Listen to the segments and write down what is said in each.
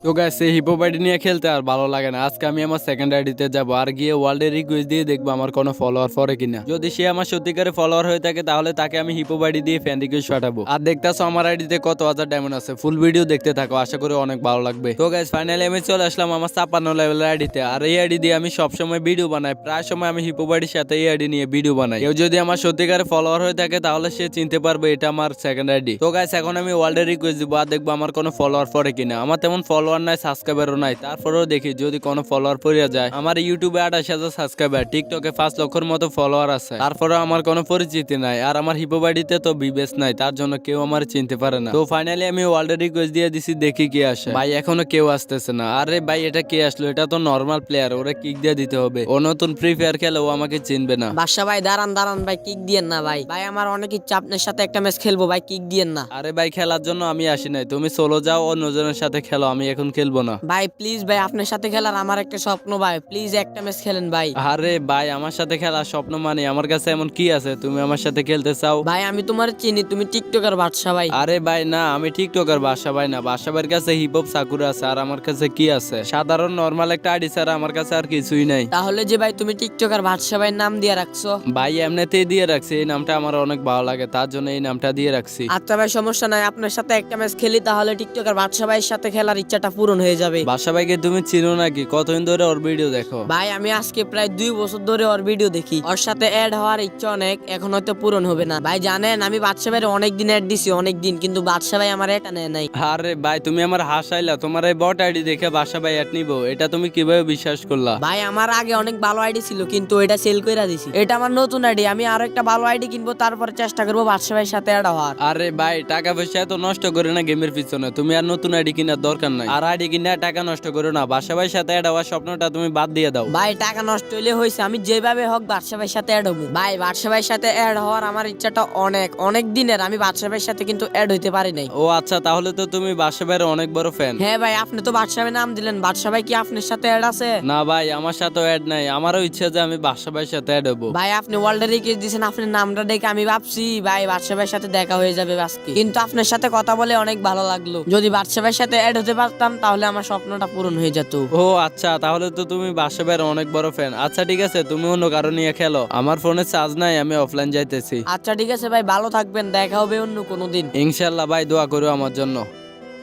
তো গাইস এই hippo ID নিয়ে খেলতে আর ভালো লাগে না। আজকে আমি আমার সেকেন্ড আইডিতে যাবো আর গিয়ে ওয়ার্ল্ডের রিকোয়েস্ট দিয়ে দেখবো আমার কোনো ফলোয়ার পরে কিনা। যদি সে আমার সত্যিকারে ফলোয়ার হয়ে থাকে তাহলে তাকে আমি হিপো আইডি দিয়ে ফ্যান রিকোয়েস্ট পাঠাবো। আর দেখতেছো আমার আইডিতে কত হাজার ডায়মন্ড আছে। ফুল ভিডিও দেখতে থাকো, আশা করি অনেক ভালো লাগবে। তো গাইস ফাইনালি আমি চলে আসলাম আমার 56 লেভেলের আইডিতে। আর এই আইডি দিয়ে আমি সবসময় ভিডিও বানাই, প্রায় সময় আমি হিপো আইডির সাথে এই আইডি নিয়ে ভিডিও বানাই। কেউ যদি আমার সত্যিকারে ফলোয়ার হয়ে থাকে তাহলে সে চিনতে পারবে এটা আমার সেকেন্ড আইডি। তো গাইস এখন আমি ওয়ার্ল্ডের রিকোয়েস্ট দিব আর দেখবো আমার কোনো ফলোয়ার পরে কিনা। আমার তেমন ফলোয়ার নাই, সাবস্ক্রাইবার নাই, তারপরেও দেখি যদি কোনো ফলোয়ার পড়িয়া যায়। আমার ইউটিউবে 28,000 সাবস্ক্রাইবার, টিকটকে 5 লক্ষের মতো ফলোয়ার আছে, তারপরেও আমার কোনো পরিচিতি নাই। আর আমার হিপো আইডিতে তো বিবেস নাই, তার জন্য কেউ আমার চিনতে পারে না। তো ফাইনালি আমি ওয়ার্ল্ডের রিকোয়েস্ট দিয়ে দিছি, দেখি কে আসে। ভাই এখনো কেউ আসতেছে না। আরে ভাই এটা কে আসলো? এটা তো নর্মাল প্লেয়ার, ওরা কিক দিয়ে দিতে হবে। ও নতুন ফ্রি ফায়ার খেলে, ও আমাকে চিনবে না। বাদশা ভাই দাঁড়ান দাঁড়ান ভাই, কিক দিয়েন না ভাই। ভাই আমার অনেক ইচ্ছা আপনার সাথে একটা ম্যাচ খেলবো ভাই, কিক দিয়েন না। আরে ভাই খেলার জন্য আমি আসি নাই, তুমি সোলো যাও ও নজনের সাথে খেলো, আমি এখন খেলবো না। ভাই প্লিজ ভাই, আপনার সাথে খেলার আমার একটা স্বপ্ন ভাই, প্লিজ একটা ম্যাচ খেলেন ভাই। আরে ভাই আমার সাথে খেলার স্বপ্ন মানে আমার কাছে এমন কি আছে তুমি আমার সাথে খেলতে চাও? ভাই আমি তোমার চিনি, তুমি টিকটকার বাদশা ভাই। আরে ভাই না, আমি টিকটকার বাদশা ভাই না। বাদশা ভাইয়ের কাছে হিপ হপ সাকুরা আছে, আর আমার কাছে কি আছে? সাধারণ নরমাল একটা আইডি ছাড়া আমার কাছে আর কিছুই নাই। তাহলে যে ভাই তুমি টিকটকার বাদশা ভাইয়ের নাম দিয়ে রাখছো? ভাই এমনিতেই দিয়ে রাখছি, এই নামটা আমার অনেক ভালো লাগে, তার জন্য এই নামটা দিয়ে রাখছি। আচ্ছা ভাই সমস্যা নাই, আপনার সাথে একটা ম্যাচ খেলি, তাহলে টিকটকার বাদশা ভাইয়ের সাথে খেলার ইচ্ছাটা পূরণ হয়ে যাবে। বাদশা ভাইকে তুমি চিনো নাকি? কতদিন ধরে ওর ভিডিও দেখো? ভাই আমি আজকে প্রায় 2 বছর ধরে ওর ভিডিও দেখি, ওর সাথে অ্যাড হওয়ার ইচ্ছা অনেক, এখন হয়তো পূরণ হবে না। ভাই জানেন আমি বাদশা ভাইয়ের অনেক দিন অ্যাড দিছি, অনেক দিন, কিন্তু বাদশা ভাই আমার এটা নেয় নাই। আরে ভাই তুমি আমার হাসাইলা, তোমার এই বট আইডি দেখে বাদশা ভাই অ্যাড নিবো, এটা তুমি কিভাবে বিশ্বাস করলা? ভাই আমার আগে অনেক ভালো আইডি ছিল, কিন্তু এটা সেল কইরা দিছি। এটা আমার নতুন আইডি, আমি আরো একটা ভালো আইডি কিনবো, তারপরে চেষ্টা করবো বাদশা ভাইয়ের সাথে অ্যাড হওয়ার। আরে ভাই টাকা পয়সা তো নষ্ট করে না গেমের পিছনে, তুমি আর নতুন আইডি কেনার দরকার নাই। আর আইডি কিনে টাকা নষ্ট করো না, বাদশা ভাইয়ের সাথে অ্যাড হওয়ার স্বপ্নটা তুমি বাদ দিয়ে দাও। ভাই টাকা নষ্ট হইলে হয়েছে, আমি যেভাবে হোক বাদশা ভাইয়ের সাথে অ্যাড হবো। ভাই বাদশা ভাইয়ের সাথে অ্যাড হওয়ার আমার ইচ্ছাটা অনেক অনেক দিনের, আমি বাদশা ভাইয়ের সাথে কিন্তু অ্যাড হইতে পারি নাই। ও আচ্ছা, তাহলে তো তুমি বাদশা ভাইয়ের অনেক বড় ফ্যান। হ্যাঁ ভাই, আপনি তো বাদশা ভাই নাম দিলেন, বাদশা ভাই কি আপনার সাথে অ্যাড আছে? না ভাই আমার সাথে অ্যাড নাই, আমারও ইচ্ছা যে আমি বাদশা ভাইয়ের সাথে অ্যাড হবো। ভাই আপনি ওয়ার্ল্ডের রিকোয়েস্ট দিয়েছেন, আপনার নামটা দেখে আমি ভাবছি ভাই বাদশা ভাইয়ের সাথে দেখা হয়ে যাবে আজকে, কিন্তু আপনার সাথে কথা বলে অনেক ভালো লাগলো। যদি বাদশা ভাইয়ের সাথে অ্যাড হতে পারতাম তাহলে আমার স্বপ্নটা পূরণ হয়ে যেত। ও আচ্ছা, তাহলে তো তুমি বাদশা ভাইয়ের অনেক বড় ফ্যান। আচ্ছা ঠিক আছে, তুমি অন্য কারো নিয়ে খেলো, আমার ফোনে চার্জ নাই, আমি অফলাইন যাইতেছি। আচ্ছা ঠিক আছে ভাই, ভালো থাকবেন, দেখা হবে অন্য কোনো দিন। ইনশাল্লাহ ভাই, দোয়া করো আমার জন্য।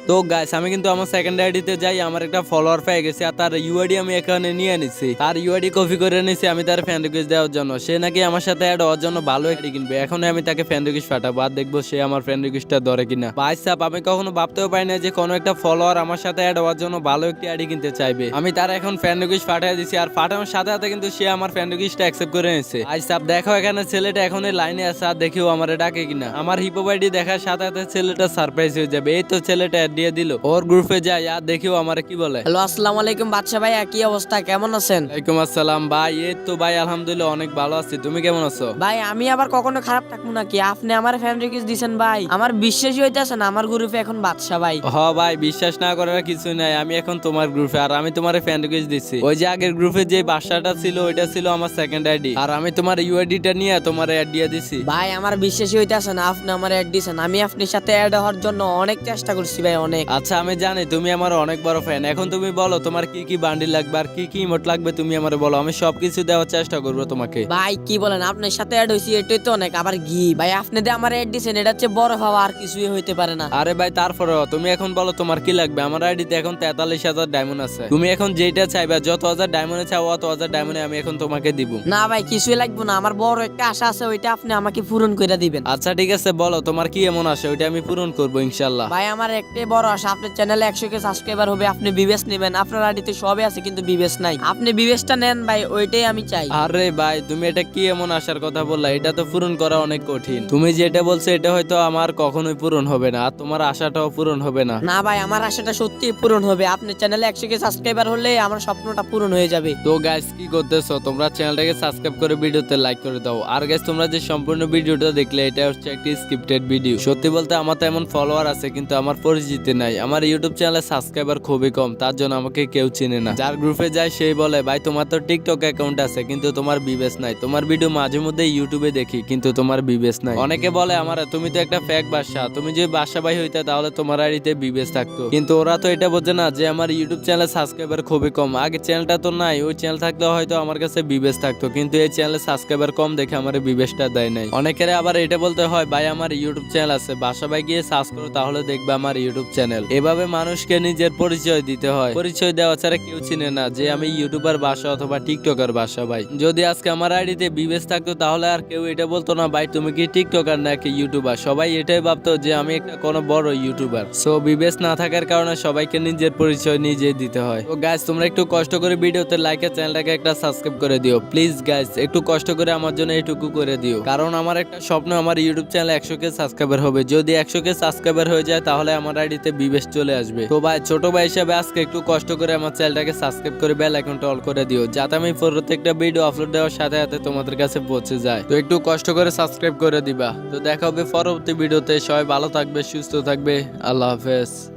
তো গাইস আমি কিন্তু আমার সেকেন্ড আইডিতে যাই, আমার একটা ফলোয়ার পেয়ে গেছে, আর তার ইউআইডি আমি এখানে নিয়ে নিছি। তার ইউআইডি কপি করে নিছি আমি তার ফ্যান রিকোয়েস্ট দেওয়ার জন্য। সে নাকি আমার সাথে অ্যাড হওয়ার জন্য ভালো আইডি কিনবে, এখন আমি তাকে ফ্যান রিকোয়েস্ট পাঠাবো আর দেখবো সে আমার ফ্যান রিকোয়েস্টটা ধরে কিনা। ভাই সাহেব আমি কখনো ভাবতেও পারি না যে কোনো একটা ফলোয়ার আমার সাথে অ্যাড হওয়ার জন্য ভালো একটি আইডি কিনতে চাইবে। আমি তার এখন ফ্যান রিকোয়েস্ট পাঠিয়ে দিছি, আর পাঠানোর সাথে সাথে কিন্তু সে আমার ফ্যান রিকোয়েস্টটা অ্যাকসেপ্ট করে নিয়েছে। ভাই সাহেব দেখো এখানে ছেলেটা এখন এই লাইনে আছে, আর দেখিও আমার ডাকে কিনা। আমার হিপো আইডি দেখার সাথে সাথে ছেলেটা সারপ্রাইজ হয়ে যাবে। এই তো ছেলেটা অ্যাড দিয়ে দিল, ওর গ্রুপে যাই আর দেখিও আমার কি বলে। হ্যালো আসসালামু আলাইকুম বাদশা ভাই, কি অবস্থা, কেমন আছেন? ওয়ালাইকুম আসসালাম ভাই, এই তো ভাই আলহামদুলিল্লাহ অনেক ভালো আছি, তুমি কেমন আছো? ভাই আমি আবার কখনো খারাপ থাকবো নাকি? আপনি আমার ফ্যান রিকোয়েস্ট দিয়েছেন ভাই, আমার বিশ্বাসই হইতেছে না আমার গ্রুপে এখন বাদশা ভাই। হ ভাই বিশ্বাস না করার কিছু নাই, আমি এখন তোমার গ্রুপে, আর আমি তোমার ফ্যান রিকোয়েস্ট দিচ্ছি। ওই যে আগের গ্রুপে যে বাসাটা ছিল ওইটা ছিল আমার সেকেন্ড আইডি, আর আমি তোমার ইউআইডিটা নিয়ে তোমার অ্যাড দিয়ে দিছি। ভাই আমার বিশ্বাসই হইতেছে না আপনি আমার অ্যাড দিয়েছেন, আমি আপনার সাথে অ্যাড হওয়ার জন্য অনেক চেষ্টা করছি ভাই, অনেক। আচ্ছা আমি জানি তুমি আমার অনেক বড় ফ্যান, এখন তুমি বলো তোমার কি কি বান্ডিল লাগবে আর কি কি ইমোট লাগবে, তুমি আমার বলো, আমি সবকিছু দেওয়ার চেষ্টা করবো তোমাকে। ভাই কি বলেন, আপনার সাথে অ্যাড হইছি এটাই তো অনেক, আবার ঘি ভাই আপনি যে আমার অ্যাড দিয়েছেন এটা হচ্ছে বড় হওয়া, আর কিছুই হইতে পারে না। আরে ভাই তারপরেও তুমি এখন বলো তোমার কি লাগবে। আমার আইডিতে এখন 43,000 ডায়মন্ড আছে, তুমি এখন যেটা চাইবা, যত হাজার ডায়মন্ডে চাও অত হাজার ডায়মন্ডে আমি এখন তোমাকে দিব। না ভাই কিছুই লাগবে না, আমার বড় একটা আশা আছে, ওইটা আপনি আমাকে পূরণ করে দিবেন। আচ্ছা ঠিক আছে বলো তোমার কি এমন আসে, ওইটা আমি পূরণ করবো ইনশাল্লাহ। ভাই আমার একটাই বড় আশা, আপনার চ্যানেলে 100K সাবস্ক্রাইবার হবে, আপনি বিবেস নেবেন। আপনার আইডিতে সবই আছে কিন্তু বিবেস নাই, আপনি বিবেসটা নেন ভাই, ওইটাই আমি চাই। আরে ভাই তুমি এটা কি এমন আশার কথা বললা, এটা তো পূরণ করা অনেক কঠিন। তুমি যেটা বলছো এটা হয়তো আমার কখনোই পূরণ হবে না, আর তোমার আশাটাও পূরণ হবে না। না ভাই আমার আশাটা সত্যি পূরণ হবে, আপনার চ্যানেলে 100K সাবস্ক্রাইবার হলে আমার স্বপ্নটা পূরণ হয়ে যাবে। তো গাইস কি করতেছো তোমরা, চ্যানেলটাকে সাবস্ক্রাইব করে ভিডিওতে লাইক করে দাও। আর গাইস তোমরা যে সম্পূর্ণ ভিডিওটা দেখলে এটা হচ্ছে একটি স্ক্রিপ্টেড ভিডিও। সত্যি বলতে আমার তো এমন ফলোয়ার আছে কিন্তু আমার পরিচিত পরিচিতি নাই, আমার ইউটিউব চ্যানেলে সাবস্ক্রাইবার খুবই কম, তার জন্য আমাকে কেউ চিনে না। যার গ্রুপে যায় সেই বলে ভাই তোমার তো টিকটক অ্যাকাউন্ট আছে কিন্তু তোমার বিবেস নাই, তোমার ভিডিও মাঝে মধ্যে ইউটিউবে দেখি কিন্তু তোমার বিবেস নাই। অনেকে বলে আমার তুমি তো একটা ফেক বাদশা, তুমি যদি বাদশা ভাই হইতে তাহলে তোমার আইডিতে বিবেস থাকতো। কিন্তু ওরা তো এটা বোঝে না যে আমার ইউটিউব চ্যানেলে সাবস্ক্রাইবার খুবই কম। আগে চ্যানেলটা তো নাই, ওই চ্যানেল থাকলে হয়তো আমার কাছে বিবেস থাকতো, কিন্তু এই চ্যানেলে সাবস্ক্রাইবার কম দেখে আমার বিবেসটা দেয় নাই। অনেকের আবার এটা বলতে হয় ভাই আমার ইউটিউব চ্যানেল আছে, বাসা ভাই গিয়ে সার্চ করো তাহলে দেখবে আমার ইউটিউব চ্যানেল। এভাবে মানুষকে নিজের পরিচয় দিতে হয়, পরিচয় দেওয়া ছাড়া কেউ চিনে না যে আমি ইউটিউবার বাসা অথবা টিকটকার বাসা ভাই। যদি আজকে আমার আইডিতে বিবেস থাকতো তাহলে আর কেউ এটা বলতো না ভাই তুমি কি টিকটকার নাকি ইউটিউবার, সবাই এটাই ভাবতো যে আমি একটা কোনো বড় ইউটিউবার। সো বিবেস না থাকার কারণে সবাইকে নিজের পরিচয় নিজেই দিতে হয়। তো গাইস তোমরা একটু কষ্ট করে ভিডিওতে লাইক আর চ্যানেলটাকে একটা সাবস্ক্রাইব করে দিও প্লিজ গাইস, একটু কষ্ট করে আমার জন্য এইটুকু করে দিও, কারণ আমার একটা স্বপ্ন আমার ইউটিউব চ্যানেলে 100K সাবস্ক্রাইবার হবে। যদি 100K সাবস্ক্রাইবার হয়ে যায় তাহলে আমার আইডিতে বিবেস চলে আসবে। তো ভাই ছোট ভাই হিসেবে আজকে একটু কষ্ট করে আমার চ্যানেলটাকে সাবস্ক্রাইব করে বেল আইকনটা অল করে দিও, যাতে আমি প্রত্যেকটা ভিডিও আপলোড দেওয়ার সাথে সাথে তোমাদের কাছে পৌঁছে যায়। তো একটু কষ্ট করে সাবস্ক্রাইব করে দিবা। তো দেখা হবে পরবর্তী ভিডিওতে, সবাই ভালো থাকবে, সুস্থ থাকবে, আল্লাহ হাফেজ।